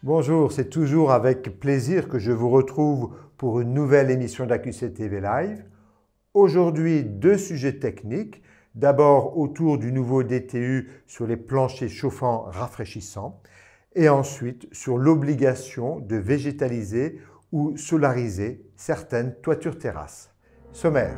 Bonjour, c'est toujours avec plaisir que je vous retrouve pour une nouvelle émission d'AQC TV Live. Aujourd'hui, deux sujets techniques. D'abord autour du nouveau DTU sur les planchers chauffants rafraîchissants et ensuite sur l'obligation de végétaliser ou solariser certaines toitures terrasses. Sommaire.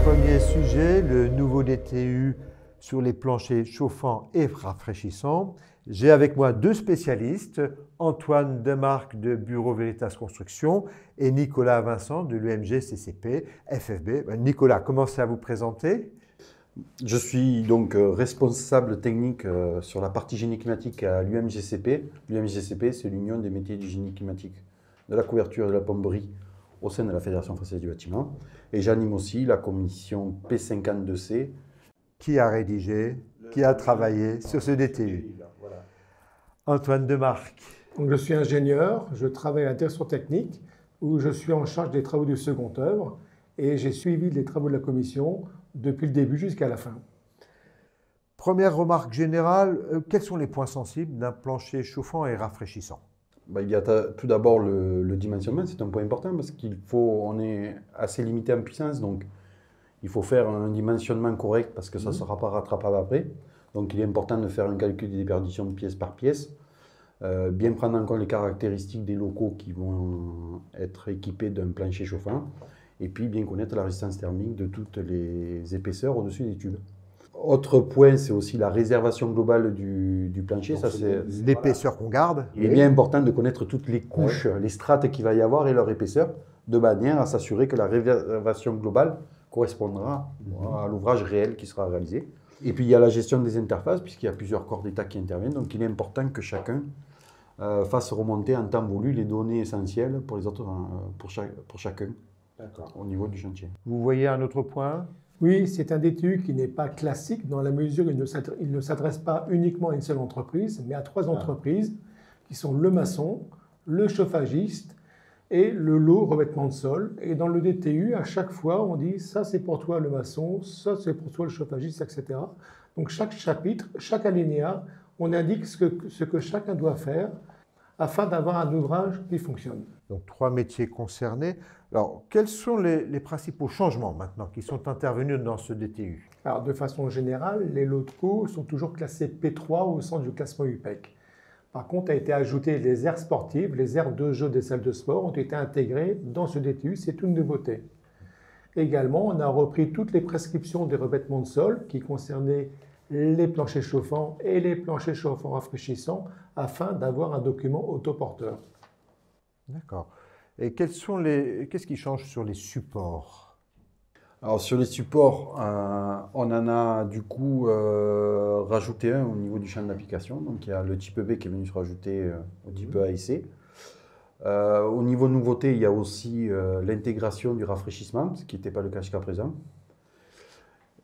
Premier sujet, le nouveau DTU sur les planchers chauffants et rafraîchissants. J'ai avec moi deux spécialistes, Antoine Demarque de Bureau Veritas Construction et Nicolas Vincent de l'UMG CCP FFB. Nicolas, commencez à vous présenter. Je suis donc responsable technique sur la partie génie climatique à l'UMGCP. L'UMGCP, c'est l'Union des métiers du génie climatique, de la couverture et de la plomberie au sein de la Fédération française du bâtiment. Et j'anime aussi la commission P52C. Qui a rédigé, qui a travaillé sur ce DTU? Voilà. Antoine Demarque. Donc, je suis ingénieur, je travaille à la direction technique où je suis en charge des travaux du second œuvre et j'ai suivi les travaux de la commission depuis le début jusqu'à la fin. Première remarque générale, quels sont les points sensibles d'un plancher chauffant et rafraîchissant? Il y a tout d'abord le dimensionnement, c'est un point important parce on est assez limité en puissance, donc il faut faire un dimensionnement correct parce que ça ne sera pas rattrapable après. Donc il est important de faire un calcul des déperditions pièce par pièce, bien prendre en compte les caractéristiques des locaux qui vont être équipés d'un plancher chauffant, et puis bien connaître la résistance thermique de toutes les épaisseurs au-dessus des tubes. Autre point, c'est aussi la réservation globale du plancher. Ça, c'est l'épaisseur qu'on garde. Il est bien important de connaître toutes les couches, les strates qu'il va y avoir et leur épaisseur, de manière à s'assurer que la réservation globale correspondra à l'ouvrage réel qui sera réalisé. Et puis il y a la gestion des interfaces, puisqu'il y a plusieurs corps d'État qui interviennent. Donc il est important que chacun fasse remonter en temps voulu les données essentielles pour les autres, pour chacun au niveau du chantier. Vous voyez un autre point? Oui, c'est un DTU qui n'est pas classique dans la mesure où il ne s'adresse pas uniquement à une seule entreprise, mais à trois entreprises qui sont le maçon, le chauffagiste et le lot revêtement de sol. Et dans le DTU, à chaque fois, on dit ça c'est pour toi le maçon, ça c'est pour toi le chauffagiste, etc. Donc chaque chapitre, chaque alinéa, on indique ce que chacun doit faire afin d'avoir un ouvrage qui fonctionne. Donc trois métiers concernés. Alors, quels sont les principaux changements maintenant qui sont intervenus dans ce DTU? Alors, de façon générale, les lots de co sont toujours classés P3 au sens du classement UPEC. Par contre, a été ajouté les aires sportives, les aires de jeu des salles de sport ont été intégrées dans ce DTU, c'est une nouveauté. Également, on a repris toutes les prescriptions des revêtements de sol qui concernaient les planchers chauffants et les planchers chauffants rafraîchissants afin d'avoir un document autoporteur. D'accord. Et qu'est-ce qui change sur les supports? Alors sur les supports, on en a du coup rajouté un au niveau du champ d'application. Donc il y a le type B qui est venu se rajouter au type A et C. Au niveau nouveauté, il y a aussi l'intégration du rafraîchissement, ce qui n'était pas le cas jusqu'à présent.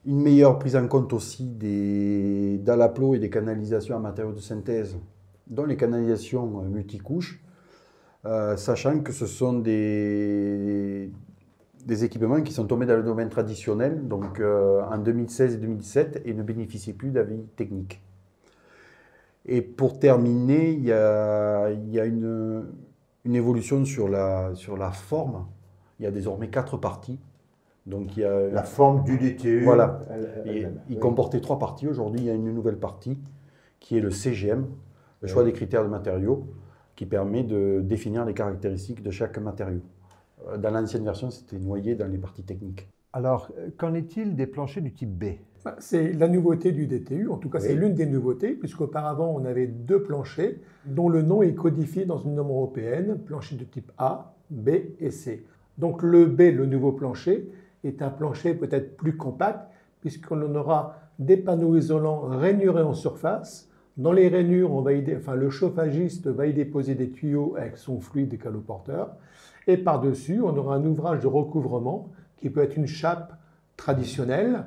Une meilleure prise en compte aussi des dalles à plot et des canalisations en matériaux de synthèse, dont les canalisations multicouches. Sachant que ce sont des équipements qui sont tombés dans le domaine traditionnel, donc en 2016 et 2017, et ne bénéficient plus d'avis technique. Et pour terminer, il y a une évolution sur la forme. Il y a désormais 4 parties. Donc il y a la forme du DTU. Voilà. Il comportait 3 parties. Aujourd'hui, il y a une nouvelle partie qui est le CGM, le choix des critères de matériaux, qui permet de définir les caractéristiques de chaque matériau. Dans l'ancienne version, c'était noyé dans les parties techniques. Alors, qu'en est-il des planchers du type B? C'est la nouveauté du DTU, en tout cas c'est l'une des nouveautés, puisqu'auparavant on avait 2 planchers dont le nom est codifié dans une norme européenne, plancher de type A, B et C. Donc le B, le nouveau plancher, est un plancher peut-être plus compact, puisqu'on aura des panneaux isolants rainurés en surface. Dans les rainures, le chauffagiste va y déposer des tuyaux avec son fluide et caloporteur. Et par-dessus, on aura un ouvrage de recouvrement qui peut être une chape traditionnelle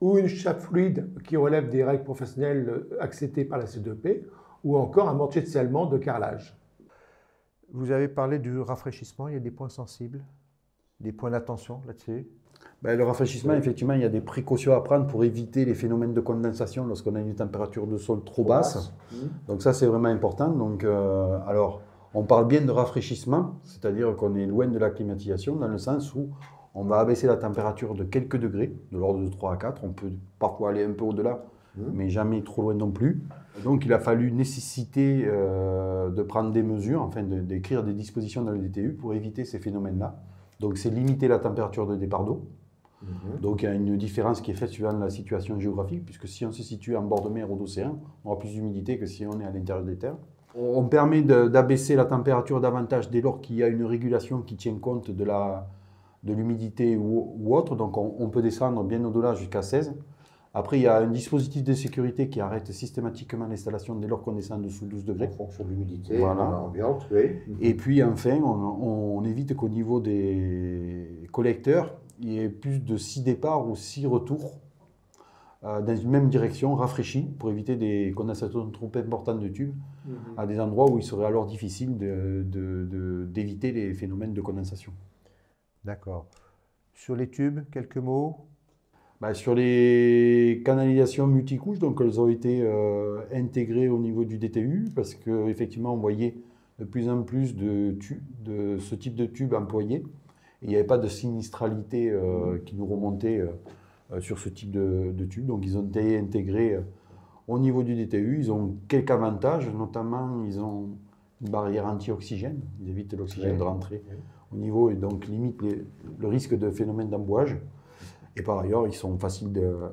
ou une chape fluide qui relève des règles professionnelles acceptées par la C2P ou encore un mortier de scellement de carrelage. Vous avez parlé du rafraîchissement, il y a des points sensibles? des points d'attention là-dessus? Ben, le rafraîchissement, effectivement, il y a des précautions à prendre pour éviter les phénomènes de condensation lorsqu'on a une température de sol trop basse. Donc ça, c'est vraiment important. Donc, alors, on parle bien de rafraîchissement, c'est-à-dire qu'on est loin de la climatisation, dans le sens où on va abaisser la température de quelques degrés, de l'ordre de 3 à 4. On peut parfois aller un peu au-delà, mais jamais trop loin non plus. Donc il a fallu nécessiter de prendre des mesures, enfin d'écrire des dispositions dans le DTU pour éviter ces phénomènes-là. Donc c'est limiter la température de départ d'eau. Donc il y a une différence qui est faite suivant la situation géographique, puisque si on se situe en bord de mer ou d'océan, on aura plus d'humidité que si on est à l'intérieur des terres. On permet d'abaisser la température davantage dès lors qu'il y a une régulation qui tient compte de l'humidité ou autre. Donc on peut descendre bien au-delà jusqu'à 16. Après, il y a un dispositif de sécurité qui arrête systématiquement l'installation dès lors qu'on descend en dessous de 12 degrés. En fonction de l'humidité, voilà. ambiante, oui. Et puis enfin, on évite qu'au niveau des collecteurs, il y ait plus de 6 départs ou 6 retours dans une même direction, rafraîchis, pour éviter des condensations trop importantes de tubes, à des endroits où il serait alors difficile d'éviter les phénomènes de condensation. D'accord. Sur les tubes, quelques mots? Sur les canalisations multicouches, donc elles ont été intégrées au niveau du DTU, parce qu'effectivement, on voyait de plus en plus de ce type de tubes employés. Et il n'y avait pas de sinistralité qui nous remontait sur ce type de tube. Donc ils ont été intégrés au niveau du DTU. Ils ont quelques avantages, notamment ils ont une barrière anti-oxygène. Ils évitent l'oxygène de rentrer au niveau et donc limitent le risque de phénomène d'embouage. Et par ailleurs, ils sont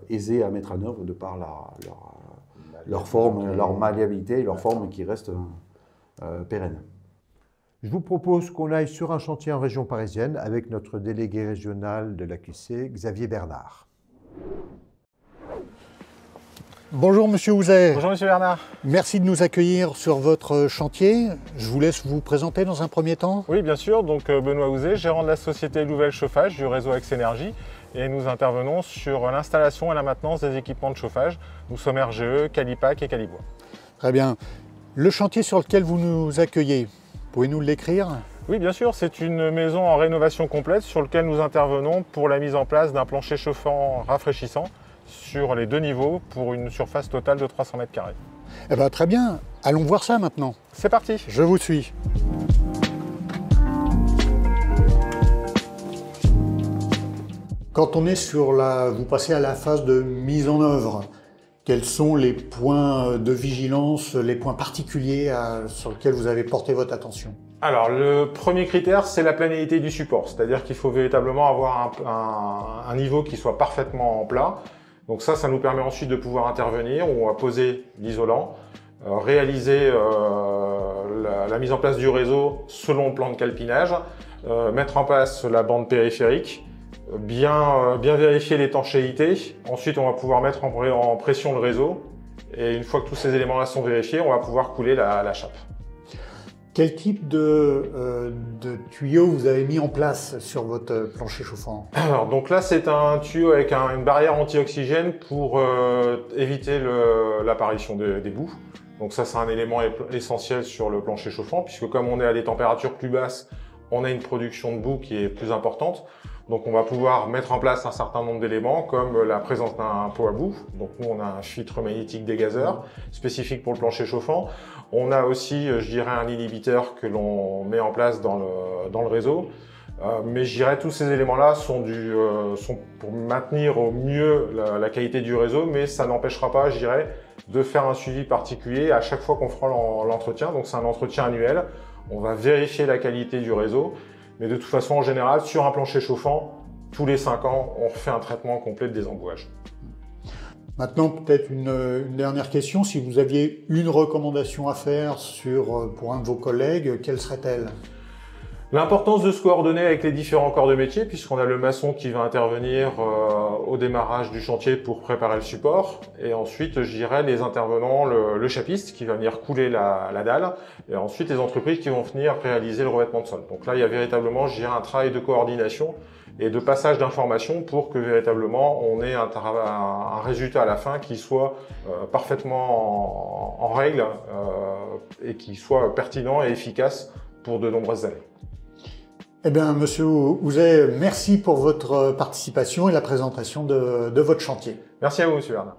aisés à mettre en œuvre de par leur forme, leur malléabilité et leur forme qui reste pérenne. Je vous propose qu'on aille sur un chantier en région parisienne avec notre délégué régional de l'AQC, Xavier Bernard. Bonjour Monsieur Houzet. Bonjour Monsieur Bernard. Merci de nous accueillir sur votre chantier. Je vous laisse vous présenter dans un premier temps. Oui, bien sûr. Donc Benoît Houzet, gérant de la société Louvel Chauffage du réseau Aix Énergie. Et nous intervenons sur l'installation et la maintenance des équipements de chauffage. Nous sommes RGE, Calipac et Calibois. Très bien. Le chantier sur lequel vous nous accueillez, pouvez-nous l'écrire? Oui, bien sûr. C'est une maison en rénovation complète sur laquelle nous intervenons pour la mise en place d'un plancher chauffant rafraîchissant sur les 2 niveaux pour une surface totale de 300 m². Eh bien, très bien. Allons voir ça maintenant. C'est parti. Je vous suis. Quand on est vous passez à la phase de mise en œuvre. Quels sont les points de vigilance, les points particuliers sur lesquels vous avez porté votre attention? Alors, le premier critère, c'est la planalité du support. C'est-à-dire qu'il faut véritablement avoir un niveau qui soit parfaitement plat. Donc ça nous permet ensuite de pouvoir intervenir. On va poser l'isolant, réaliser la mise en place du réseau selon le plan de calpinage, mettre en place la bande périphérique, bien vérifier l'étanchéité. Ensuite, on va pouvoir mettre en pression le réseau. Et une fois que tous ces éléments-là sont vérifiés, on va pouvoir couler la chape. Quel type de tuyau vous avez mis en place sur votre plancher chauffant? Alors, donc là, c'est un tuyau avec une barrière anti-oxygène pour éviter l'apparition des boues. Donc ça, c'est un élément essentiel sur le plancher chauffant, puisque comme on est à des températures plus basses, on a une production de boue qui est plus importante. Donc on va pouvoir mettre en place un certain nombre d'éléments comme la présence d'un pot à boue. Donc nous on a un filtre magnétique dégazeur spécifique pour le plancher chauffant. On a aussi, je dirais, un inhibiteur que l'on met en place dans le réseau. Mais je dirais tous ces éléments-là sont pour maintenir au mieux la qualité du réseau, mais ça n'empêchera pas, je dirais, de faire un suivi particulier à chaque fois qu'on fera l'entretien. Donc c'est un entretien annuel. On va vérifier la qualité du réseau. Mais de toute façon, en général, sur un plancher chauffant, tous les 5 ans, on refait un traitement complet de désembouage. Maintenant, peut-être une dernière question. Si vous aviez une recommandation à faire pour un de vos collègues, quelle serait-elle? L'importance de se coordonner avec les différents corps de métier, puisqu'on a le maçon qui va intervenir au démarrage du chantier pour préparer le support. Et ensuite, je dirais, les intervenants, le chapiste qui va venir couler la dalle. Et ensuite, les entreprises qui vont venir réaliser le revêtement de sol. Donc là, il y a véritablement, je dirais, un travail de coordination et de passage d'informations pour que véritablement on ait un résultat à la fin qui soit parfaitement en règle et qui soit pertinent et efficace pour de nombreuses années. Eh bien, Monsieur Houzet, merci pour votre participation et la présentation de votre chantier. Merci à vous, Monsieur Bernard.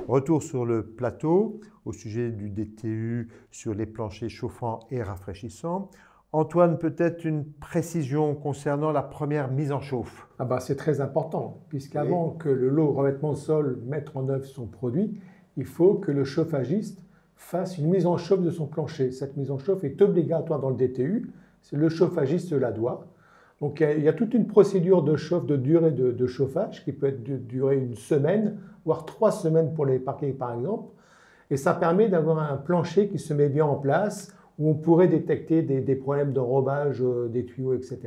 Retour sur le plateau au sujet du DTU sur les planchers chauffants et rafraîchissants. Antoine, peut-être une précision concernant la première mise en chauffe. C'est très important, puisqu'avant que le lot revêtement de sol mette en œuvre son produit, il faut que le chauffagiste fasse une mise en chauffe de son plancher. Cette mise en chauffe est obligatoire dans le DTU, le chauffagiste la doit. Donc il y a toute une procédure de chauffe, de durée de chauffage qui peut être durer une semaine, voire 3 semaines pour les parkings par exemple. Et ça permet d'avoir un plancher qui se met bien en place, où on pourrait détecter des problèmes d'enrobage des tuyaux, etc.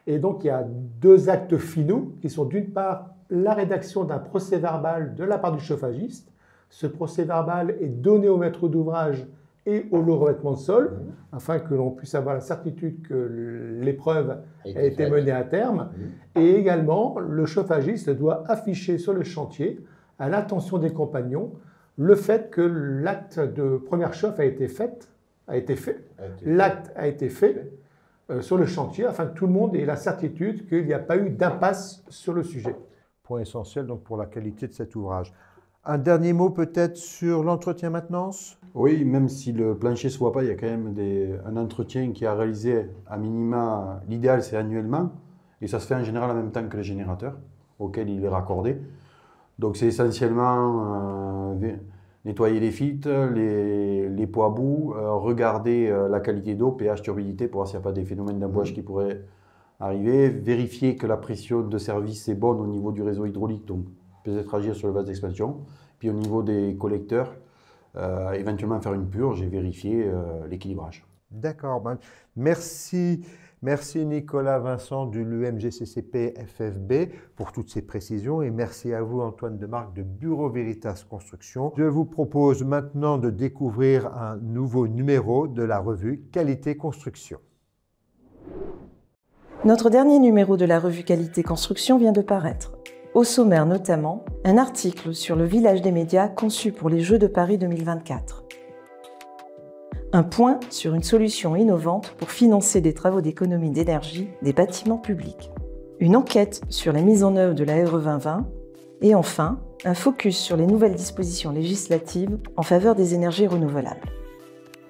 Et donc, il y a 2 actes finaux qui sont d'une part la rédaction d'un procès-verbal de la part du chauffagiste. Ce procès-verbal est donné au maître d'ouvrage et au lot revêtement de sol, afin que l'on puisse avoir la certitude que l'épreuve a été menée à terme. Et également, le chauffagiste doit afficher sur le chantier, à l'attention des compagnons, le fait que l'acte de première chauffe a été fait. L'acte a été fait sur le chantier afin que tout le monde ait la certitude qu'il n'y a pas eu d'impasse sur le sujet. Point essentiel donc pour la qualité de cet ouvrage. Un dernier mot peut-être sur l'entretien-maintenance? Oui, même si le plancher ne se voit pas, il y a quand même un entretien qui est à réaliser à minima. L'idéal, c'est annuellement. Et ça se fait en général en même temps que le générateur auquel il est raccordé. Donc c'est essentiellement nettoyer les filtres, les pots à bout, regarder la qualité d'eau, pH, turbidité, pour voir s'il n'y a pas des phénomènes d'embouage qui pourraient arriver, vérifier que la pression de service est bonne au niveau du réseau hydraulique, donc peut-être agir sur le vase d'expansion, puis au niveau des collecteurs, éventuellement faire une purge et vérifier l'équilibrage. D'accord, merci. Merci Nicolas Vincent de l'UMGCCP FFB pour toutes ces précisions et merci à vous Antoine Demarque de Bureau Veritas Construction. Je vous propose maintenant de découvrir un nouveau numéro de la revue Qualité Construction. Notre dernier numéro de la revue Qualité Construction vient de paraître. Au sommaire notamment, un article sur le village des médias conçu pour les Jeux de Paris 2024. Un point sur une solution innovante pour financer des travaux d'économie d'énergie des bâtiments publics. Une enquête sur la mise en œuvre de la RE 2020. Et enfin, un focus sur les nouvelles dispositions législatives en faveur des énergies renouvelables.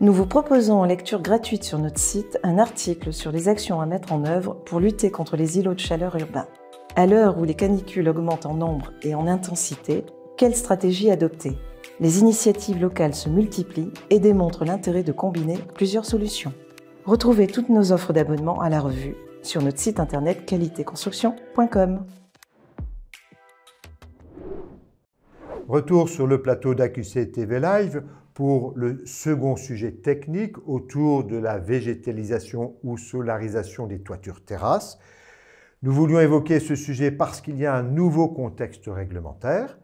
Nous vous proposons en lecture gratuite sur notre site un article sur les actions à mettre en œuvre pour lutter contre les îlots de chaleur urbains. À l'heure où les canicules augmentent en nombre et en intensité, quelle stratégie adopter ? Les initiatives locales se multiplient et démontrent l'intérêt de combiner plusieurs solutions. Retrouvez toutes nos offres d'abonnement à la revue sur notre site internet qualitéconstruction.com. Retour sur le plateau d'AQC TV Live pour le second sujet technique autour de la végétalisation ou solarisation des toitures terrasses. Nous voulions évoquer ce sujet parce qu'il y a un nouveau contexte réglementaire.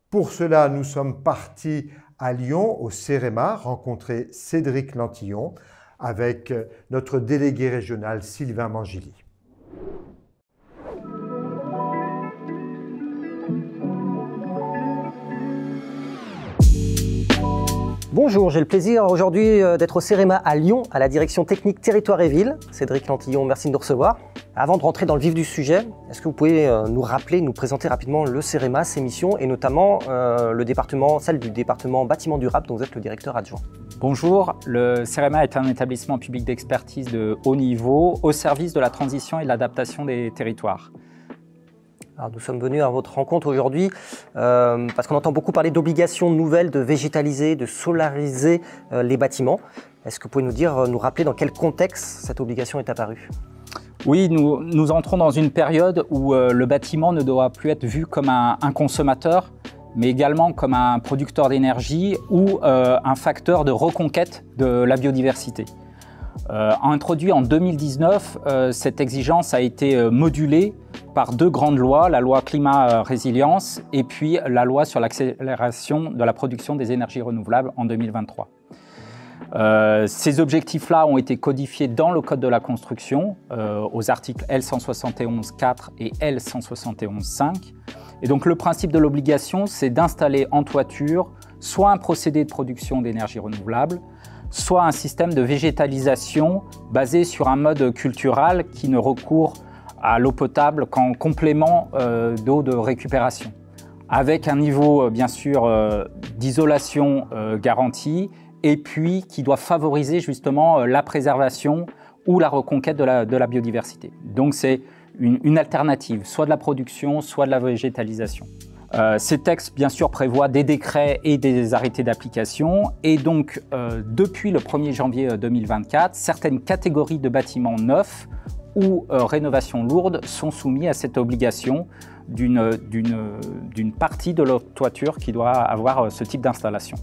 Pour cela, nous sommes partis à Lyon, au CEREMA, rencontrer Cédric Lantillon avec notre délégué régional Sylvain Mangili. Bonjour, j'ai le plaisir aujourd'hui d'être au CEREMA à Lyon, à la direction technique territoire et ville. Cédric Lantillon, merci de nous recevoir. Avant de rentrer dans le vif du sujet, est-ce que vous pouvez nous rappeler, nous présenter rapidement le CEREMA, ses missions et notamment celle du département bâtiment durable dont vous êtes le directeur adjoint? Bonjour, le CEREMA est un établissement public d'expertise de haut niveau au service de la transition et de l'adaptation des territoires. Alors, nous sommes venus à votre rencontre aujourd'hui parce qu'on entend beaucoup parler d'obligations nouvelles de végétaliser, de solariser les bâtiments. Est-ce que vous pouvez nous rappeler dans quel contexte cette obligation est apparue? Oui, nous entrons dans une période où le bâtiment ne doit plus être vu comme un consommateur, mais également comme un producteur d'énergie ou un facteur de reconquête de la biodiversité. Introduit en 2019, cette exigence a été modulée par 2 grandes lois, la loi climat résilience et puis la loi sur l'accélération de la production des énergies renouvelables en 2023. Ces objectifs-là ont été codifiés dans le Code de la construction aux articles L171.4 et L171.5. Et donc le principe de l'obligation, c'est d'installer en toiture soit un procédé de production d'énergie renouvelable, soit un système de végétalisation basé sur un mode cultural qui ne recourt à l'eau potable qu'en complément d'eau de récupération, avec un niveau bien sûr d'isolation garanti, et puis qui doit favoriser justement la préservation ou la reconquête de la biodiversité. Donc c'est une alternative, soit de la production, soit de la végétalisation. Ces textes, bien sûr, prévoient des décrets et des arrêtés d'application. Et donc, depuis le 1er janvier 2024, certaines catégories de bâtiments neufs ou rénovations lourdes sont soumis à cette obligation d'une partie de leur toiture qui doit avoir ce type d'installation.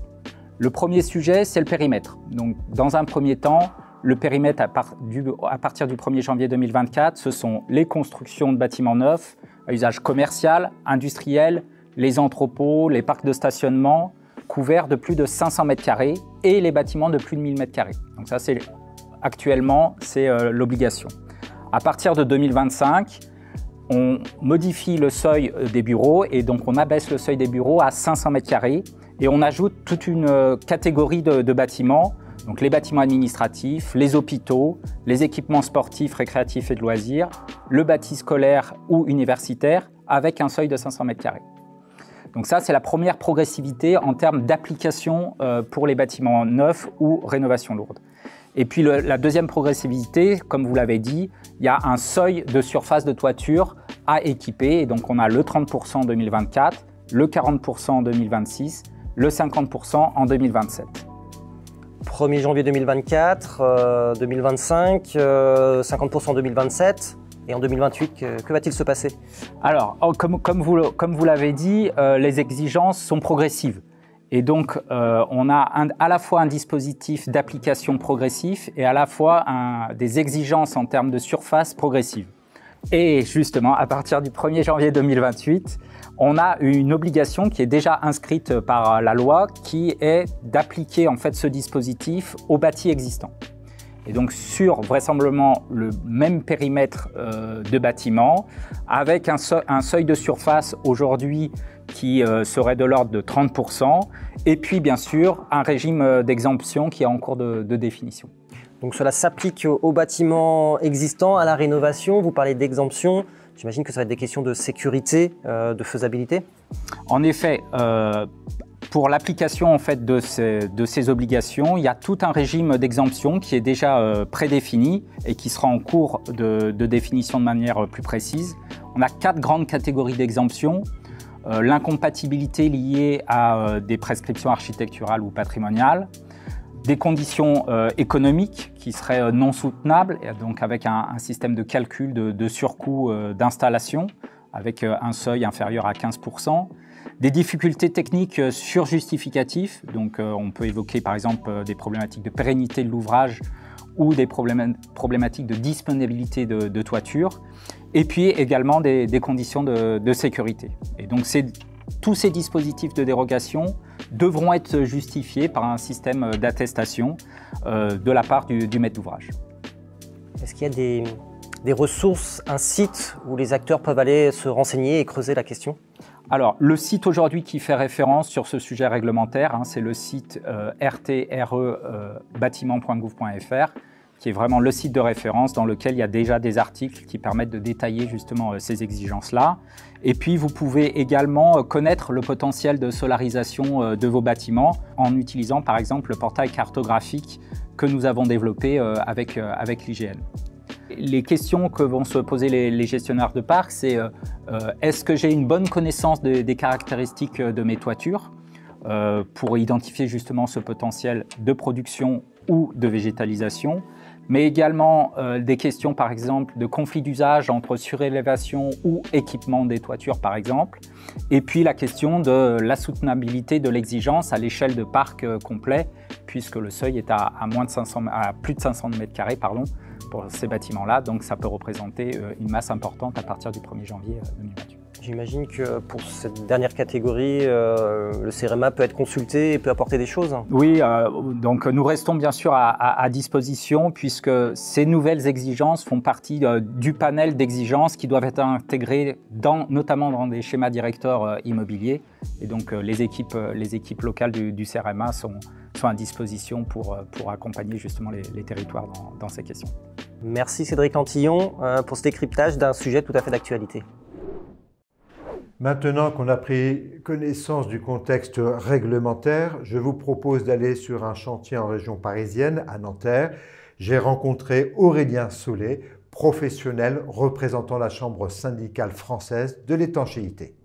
Le premier sujet, c'est le périmètre. Donc, dans un premier temps, le périmètre à partir du 1er janvier 2024, ce sont les constructions de bâtiments neufs à usage commercial, industriel, les entrepôts, les parcs de stationnement couverts de plus de 500 m² et les bâtiments de plus de 1000 m². Donc ça, actuellement, c'est l'obligation. À partir de 2025, on modifie le seuil des bureaux et donc on abaisse le seuil des bureaux à 500 m² et on ajoute toute une catégorie de bâtiments, donc les bâtiments administratifs, les hôpitaux, les équipements sportifs, récréatifs et de loisirs, le bâti scolaire ou universitaire avec un seuil de 500 m². Donc ça, c'est la première progressivité en termes d'application pour les bâtiments neufs ou rénovations lourdes. Et puis la deuxième progressivité, comme vous l'avez dit, il y a un seuil de surface de toiture à équiper. Et donc on a le 30% en 2024, le 40% en 2026, le 50% en 2027. 1er janvier 2024, 2025, 50% en 2027. Et en 2028, que va-t-il se passer? Alors, comme vous l'avez dit, les exigences sont progressives. Et donc, on a à la fois un dispositif d'application progressif et à la fois des exigences en termes de surface progressive. Et justement, à partir du 1er janvier 2028, on a une obligation qui est déjà inscrite par la loi, qui est d'appliquer en fait ce dispositif aux bâtis existants. Et donc sur vraisemblablement le même périmètre de bâtiment, avec un seuil de surface aujourd'hui qui serait de l'ordre de 30%, et puis bien sûr un régime d'exemption qui est en cours de définition. Donc cela s'applique aux bâtiments existants, à la rénovation. Vous parlez d'exemption, j'imagine que ça va être des questions de sécurité, de faisabilité. En effet, pour l'application en fait de ces obligations, il y a tout un régime d'exemption qui est déjà prédéfini et qui sera en cours de définition de manière plus précise. On a 4 grandes catégories d'exemption. L'incompatibilité liée à des prescriptions architecturales ou patrimoniales, des conditions économiques qui seraient non soutenables, et donc avec un système de calcul de surcoût d'installation, avec un seuil inférieur à 15%. Des difficultés techniques surjustificatives, donc on peut évoquer par exemple des problématiques de pérennité de l'ouvrage ou des problématiques de disponibilité de toiture, et puis également des conditions de sécurité. Et donc tous ces dispositifs de dérogation devront être justifiés par un système d'attestation de la part du maître d'ouvrage. Est-ce qu'il y a des ressources, un site où les acteurs peuvent aller se renseigner et creuser la question? Alors, le site aujourd'hui qui fait référence sur ce sujet réglementaire, c'est le site rtre-bâtiment.gouv.fr, qui est vraiment le site de référence dans lequel il y a déjà des articles qui permettent de détailler justement ces exigences-là. Et puis, vous pouvez également connaître le potentiel de solarisation de vos bâtiments en utilisant par exemple le portail cartographique que nous avons développé avec l'IGN. Les questions que vont se poser les gestionnaires de parcs, c'est est-ce que j'ai une bonne connaissance des caractéristiques de mes toitures pour identifier justement ce potentiel de production ou de végétalisation, mais également des questions par exemple de conflit d'usage entre surélévation ou équipement des toitures par exemple, et puis la question de la soutenabilité de l'exigence à l'échelle de parc complet, puisque le seuil est à plus de 500 m², pour ces bâtiments-là, donc ça peut représenter une masse importante à partir du 1er janvier 2028. J'imagine que pour cette dernière catégorie, le CEREMA peut être consulté et peut apporter des choses. Oui, donc nous restons bien sûr à disposition puisque ces nouvelles exigences font partie du panel d'exigences qui doivent être intégrées notamment dans des schémas directeurs immobiliers. Et donc les équipes locales du CEREMA sont à disposition pour accompagner justement les territoires dans ces questions. Merci Cédric Lantillon pour ce décryptage d'un sujet tout à fait d'actualité. Maintenant qu'on a pris connaissance du contexte réglementaire, je vous propose d'aller sur un chantier en région parisienne, à Nanterre. J'ai rencontré Aurélien Solé, professionnel représentant la Chambre syndicale française de l'étanchéité.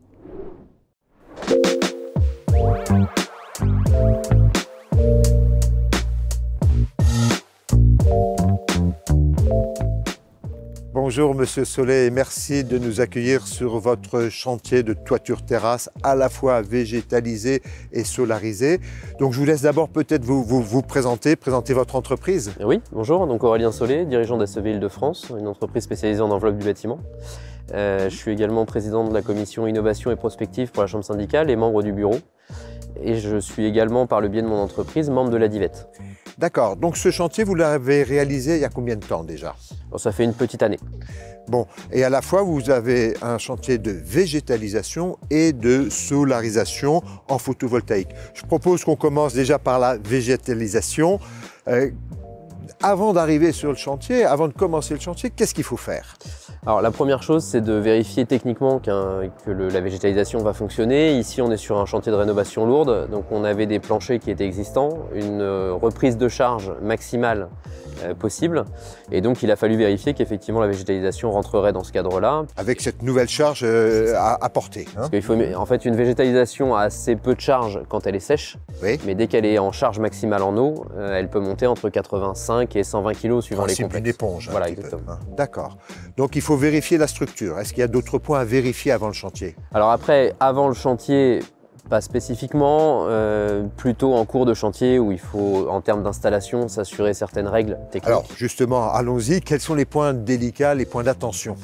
Bonjour Monsieur Solé et merci de nous accueillir sur votre chantier de toiture terrasse à la fois végétalisé et solarisé. Donc je vous laisse d'abord peut-être vous présenter votre entreprise. Oui, bonjour, donc Aurélien Solé, dirigeant d'ACV Île-de-France, une entreprise spécialisée en enveloppe du bâtiment. Je suis également président de la commission innovation et prospective pour la Chambre syndicale et membre du bureau. Et je suis également, par le biais de mon entreprise, membre de la DIVET. D'accord, donc ce chantier, vous l'avez réalisé il y a combien de temps déjà? Bon, ça fait une petite année. Bon, et à la fois, vous avez un chantier de végétalisation et de solarisation en photovoltaïque. Je propose qu'on commence déjà par la végétalisation. Avant d'arriver sur le chantier, avant de commencer le chantier, qu'est-ce qu'il faut faire? Alors la première chose, c'est de vérifier techniquement que la végétalisation va fonctionner. Ici, on est sur un chantier de rénovation lourde, donc on avait des planchers qui étaient existants, une reprise de charge maximale possible, et donc il a fallu vérifier qu'effectivement la végétalisation rentrerait dans ce cadre-là. Avec cette nouvelle charge à porter. Hein. Parce qu'il faut, en fait, une végétalisation a assez peu de charge quand elle est sèche, oui. Mais dès qu'elle est en charge maximale en eau, elle peut monter entre 85 et 120 kg suivant les complexes. C'est une éponge. Voilà, exactement. Hein. D'accord. Donc il faut vérifier la structure. Est-ce qu'il y a d'autres points à vérifier avant le chantier? Alors après, avant le chantier, pas spécifiquement, plutôt en cours de chantier où il faut, en termes d'installation, s'assurer certaines règles techniques. Alors justement, allons-y. Quels sont les points délicats, les points d'attention?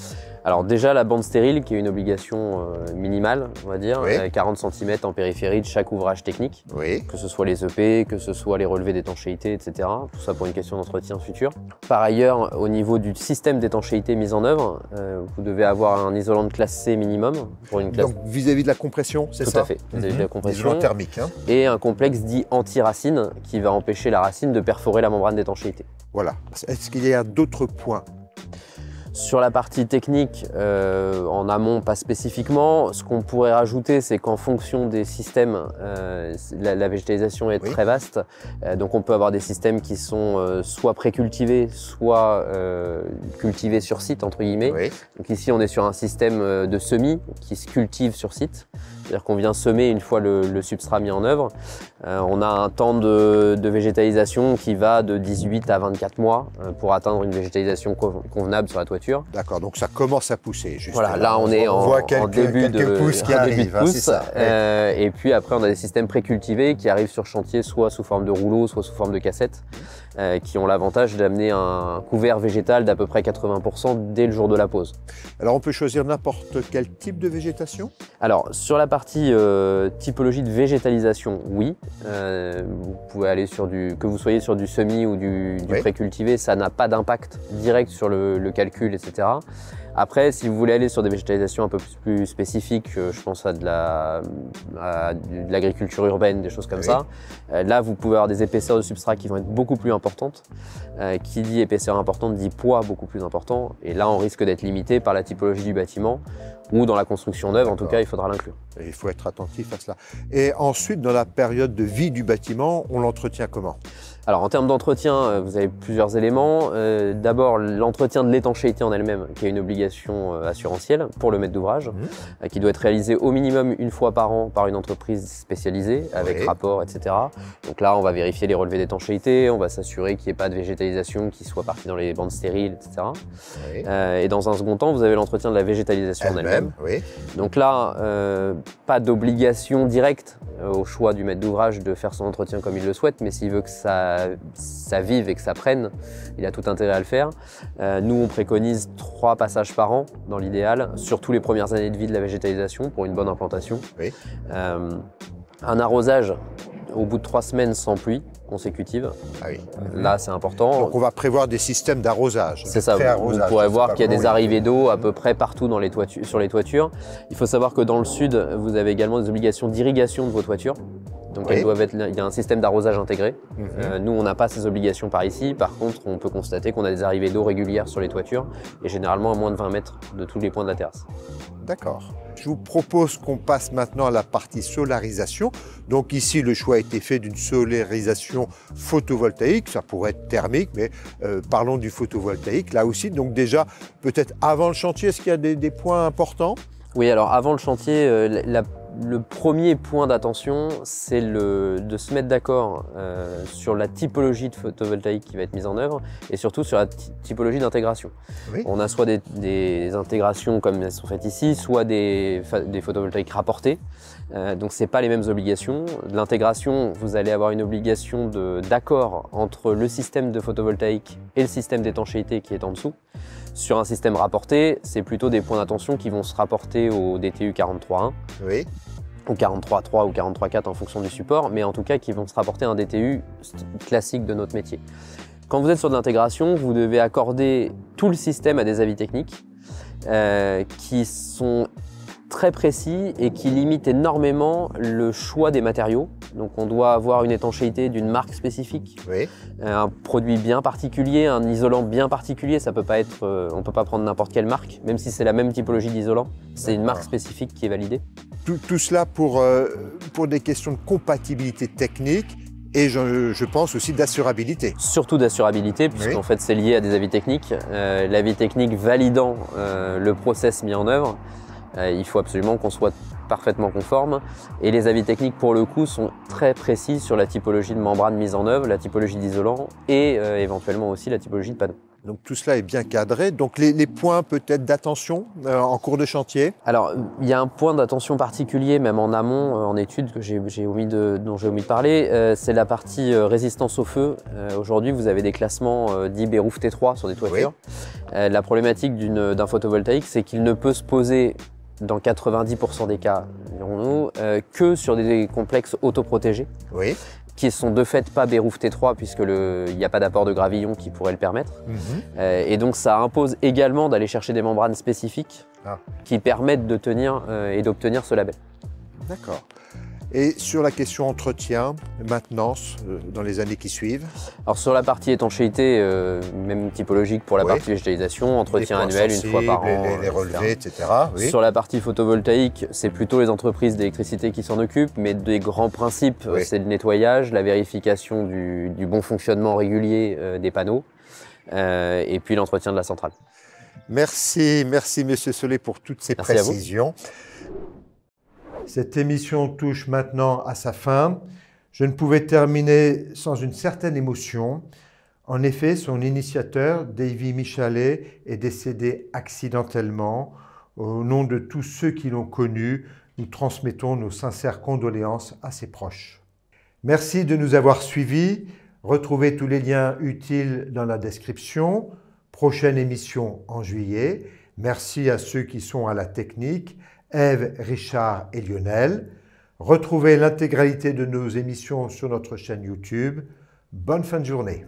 Alors déjà la bande stérile qui est une obligation minimale, on va dire, oui. 40 cm en périphérie de chaque ouvrage technique, oui. Que ce soit les EP, que ce soit les relevés d'étanchéité, etc. Tout ça pour une question d'entretien futur. Par ailleurs, au niveau du système d'étanchéité mis en œuvre, vous devez avoir un isolant de classe C minimum pour une classe. Donc vis-à-vis de la compression, c'est ça? Tout à fait, vis-à-vis de la compression. Isolant thermique. Hein. Et un complexe dit anti-racine qui va empêcher la racine de perforer la membrane d'étanchéité. Voilà. Est-ce qu'il y a d'autres points? Sur la partie technique, en amont, pas spécifiquement. Ce qu'on pourrait rajouter, c'est qu'en fonction des systèmes, la végétalisation est très vaste. Donc on peut avoir des systèmes qui sont soit pré-cultivés, soit cultivés sur site, entre guillemets. Oui. Donc ici, on est sur un système de semis qui se cultive sur site. C'est-à-dire qu'on vient semer une fois le substrat mis en œuvre. On a un temps de végétalisation qui va de 18 à 24 mois pour atteindre une végétalisation convenable sur la toiture. D'accord, donc ça commence à pousser. Voilà, là on est en début de pousse qui arrive. C'est ça. Et puis après on a des systèmes précultivés qui arrivent sur chantier soit sous forme de rouleau, soit sous forme de cassette, qui ont l'avantage d'amener un couvert végétal d'à peu près 80% dès le jour de la pose. Alors on peut choisir n'importe quel type de végétation? Alors sur la partie typologie de végétalisation, oui. Vous pouvez aller sur que vous soyez sur du semi ou du précultivé, ça n'a pas d'impact direct sur le calcul, etc. Après, si vous voulez aller sur des végétalisations un peu plus spécifiques, je pense à de l'agriculture urbaine, des choses comme ça, là vous pouvez avoir des épaisseurs de substrat qui vont être beaucoup plus importantes. Qui dit épaisseur importante dit poids beaucoup plus important. Et là, on risque d'être limité par la typologie du bâtiment ou dans la construction neuve, en tout cas, il faudra l'inclure. Il faut être attentif à cela. Et ensuite, dans la période de vie du bâtiment, on l'entretient comment? Alors en termes d'entretien, vous avez plusieurs éléments. D'abord l'entretien de l'étanchéité en elle-même, qui est une obligation assurantielle pour le maître d'ouvrage, qui doit être réalisé au minimum une fois par an par une entreprise spécialisée, avec rapport, etc. Donc là, on va vérifier les relevés d'étanchéité, on va s'assurer qu'il n'y ait pas de végétalisation qui soit partie dans les bandes stériles, etc. Et dans un second temps, vous avez l'entretien de la végétalisation en elle-même. Donc là, pas d'obligation directe au choix du maître d'ouvrage de faire son entretien comme il le souhaite, mais s'il veut que ça vive et que ça prenne, il a tout intérêt à le faire. Nous, on préconise 3 passages par an, dans l'idéal, surtout les premières années de vie de la végétalisation, pour une bonne implantation. Oui. Un arrosage au bout de 3 semaines sans pluie consécutive. Ah oui. Là, c'est important. Donc on va prévoir des systèmes d'arrosage. C'est ça, vous pourrez voir qu'il y a des arrivées d'eau à peu près partout dans sur les toitures. Il faut savoir que dans le sud, vous avez également des obligations d'irrigation de vos toitures. Donc Oui. il y a un système d'arrosage intégré. Nous, on n'a pas ces obligations par ici. Par contre, on peut constater qu'on a des arrivées d'eau régulières sur les toitures et généralement à moins de 20 mètres de tous les points de la terrasse. D'accord. Je vous propose qu'on passe maintenant à la partie solarisation. Donc ici, le choix a été fait d'une solarisation photovoltaïque. Ça pourrait être thermique, mais parlons du photovoltaïque là aussi. Donc déjà, peut-être avant le chantier, est-ce qu'il y a des points importants? Oui, alors avant le chantier, le premier point d'attention, c'est de se mettre d'accord sur la typologie de photovoltaïque qui va être mise en œuvre et surtout sur la typologie d'intégration. Oui. On a soit des intégrations comme elles sont faites ici, soit des photovoltaïques rapportés. Donc ce n'est pas les mêmes obligations. L'intégration, vous allez avoir une obligation d'accord entre le système de photovoltaïque et le système d'étanchéité qui est en dessous. Sur un système rapporté, c'est plutôt des points d'attention qui vont se rapporter au DTU 43.1. Oui. Ou 43.3 ou 43.4 en fonction du support, mais en tout cas qui vont se rapporter à un DTU classique de notre métier. Quand vous êtes sur de l'intégration, vous devez accorder tout le système à des avis techniques qui sont très précis et qui limitent énormément le choix des matériaux. Donc on doit avoir une étanchéité d'une marque spécifique, Oui. un produit bien particulier, un isolant bien particulier. Ça peut pas être, on ne peut pas prendre n'importe quelle marque, même si c'est la même typologie d'isolant. C'est une marque spécifique qui est validée. Tout cela pour des questions de compatibilité technique et je pense aussi d'assurabilité. Surtout d'assurabilité, puisqu'en fait c'est lié à des avis techniques. L'avis technique validant le process mis en œuvre, il faut absolument qu'on soit parfaitement conforme. Et les avis techniques, pour le coup, sont très précis sur la typologie de membrane mise en œuvre, la typologie d'isolant et éventuellement aussi la typologie de panneau. Donc tout cela est bien cadré. Donc les points peut-être d'attention en cours de chantier. Alors il y a un point d'attention particulier, même en amont, en étude, dont j'ai omis de parler, c'est la partie résistance au feu. Aujourd'hui, vous avez des classements dits Beyrouth T3 sur des toitures. Oui. La problématique d'un photovoltaïque, c'est qu'il ne peut se poser dans 90% des cas, dirons-nous, que sur des complexes autoprotégés. Oui. Qui sont de fait pas Beyrouth T3 puisque il n'y a pas d'apport de gravillon qui pourrait le permettre. Et donc ça impose également d'aller chercher des membranes spécifiques qui permettent de tenir et d'obtenir ce label. D'accord. Et sur la question entretien, maintenance, dans les années qui suivent? Alors sur la partie étanchéité, même typologique pour la partie végétalisation, entretien annuel une fois par an. Les relevés, etc. Oui. Sur la partie photovoltaïque, c'est plutôt les entreprises d'électricité qui s'en occupent, mais des grands principes, c'est le nettoyage, la vérification du bon fonctionnement régulier des panneaux, et puis l'entretien de la centrale. Merci Monsieur Solé pour toutes ces précisions. Cette émission touche maintenant à sa fin. Je ne pouvais terminer sans une certaine émotion. En effet, son initiateur, Davy Michalet, est décédé accidentellement. Au nom de tous ceux qui l'ont connu, nous transmettons nos sincères condoléances à ses proches. Merci de nous avoir suivis. Retrouvez tous les liens utiles dans la description. Prochaine émission en juillet. Merci à ceux qui sont à la technique. Ève, Richard et Lionel. Retrouvez l'intégralité de nos émissions sur notre chaîne YouTube. Bonne fin de journée.